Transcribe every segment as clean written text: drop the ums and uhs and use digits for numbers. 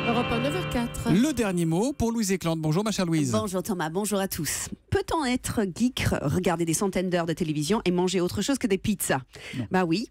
Europe 1, 9h04. Le dernier mot pour Louise Éclante. Bonjour ma chère Louise. Bonjour Thomas, bonjour à tous. Peut-on être geek, regarder des centaines d'heures de télévision et manger autre chose que des pizzas? Bah oui,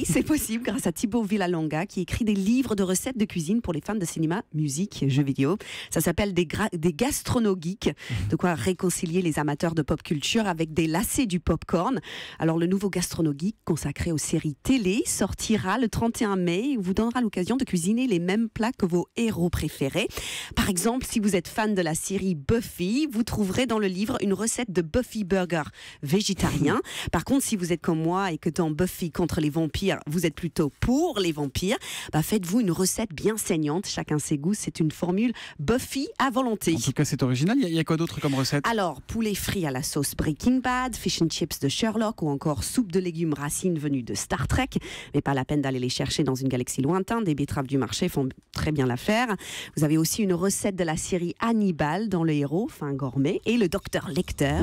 c'est possible grâce à Thibaut Villalonga qui écrit des livres de recettes de cuisine pour les fans de cinéma, musique, jeux vidéo. Ça s'appelle des gastrono-geeks, de quoi réconcilier les amateurs de pop culture avec des lacets du popcorn. Alors le nouveau gastrono-geek consacré aux séries télé sortira le 31 mai et vous donnera l'occasion de cuisiner les mêmes plats que vos héros préférés. Par exemple, si vous êtes fan de la série Buffy, vous trouverez dans le livre une recette de Buffy Burger végétarien. Par contre, si vous êtes comme moi et que dans Buffy contre les vampires, vous êtes plutôt pour les vampires, faites-vous une recette bien saignante. Chacun ses goûts, c'est une formule Buffy à volonté. En tout cas, c'est original. Il y a quoi d'autre comme recette? Alors, poulet frit à la sauce Breaking Bad, fish and chips de Sherlock ou encore soupe de légumes racines venues de Star Trek. Mais pas la peine d'aller les chercher dans une galaxie lointaine. Des betteraves du marché font très bien l'affaire. Vous avez aussi une recette de la série Hannibal dont le héros, fin gourmet, et le docteur Lecter,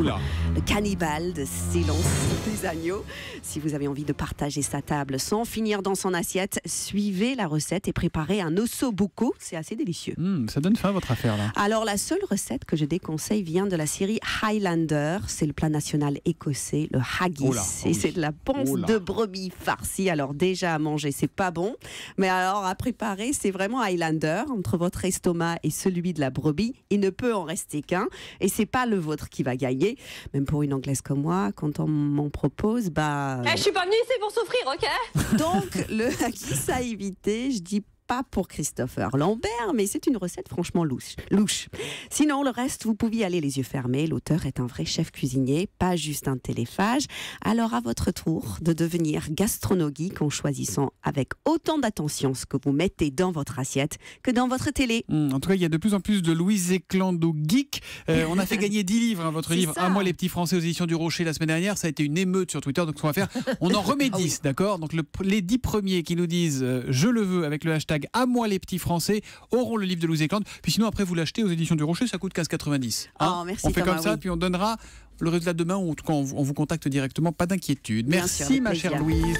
le cannibale de Silence des agneaux. Si vous avez envie de partager sa table sans finir dans son assiette, suivez la recette et préparez un osso bucco. C'est assez délicieux. Ça donne faim votre affaire là. Alors la seule recette que je déconseille vient de la série Highlander. C'est le plat national écossais, le haggis. Et c'est de la panse de brebis farcie. Alors déjà à manger, c'est pas bon. Mais alors à préparer, c'est vraiment Highlander. Entre votre estomac et celui de la brebis, il ne peut en rester qu'un. Et c'est pas le vôtre qui va gagner. Même pour une Anglaise comme moi, quand on m'en propose, Je suis pas venue ici pour souffrir, ok? Donc le haggis à éviter, je dis pas pour Christopher Lambert, mais c'est une recette franchement louche. Sinon, le reste, vous pouviez aller les yeux fermés. L'auteur est un vrai chef cuisinier, pas juste un téléphage. Alors, à votre tour de devenir gastrono-geek en choisissant avec autant d'attention ce que vous mettez dans votre assiette que dans votre télé. En tout cas, il y a de plus en plus de Louise Éclante geek. On a fait gagner 10 livres, votre livre « À moi les petits Français » aux éditions du Rocher la semaine dernière. Ça a été une émeute sur Twitter, donc ce qu'on va faire, on en remet 10, d'accord? Donc les 10 premiers qui nous disent « Je le veux » avec le hashtag à moi les petits Français auront le livre de Louise Éclante. Puis sinon après vous l'achetez aux éditions du Rocher, ça coûte 15,90. Merci on fait Thomas, comme ça, puis on donnera le résultat demain, ou en tout cas on vous contacte directement, pas d'inquiétude. Merci ma chère Louise.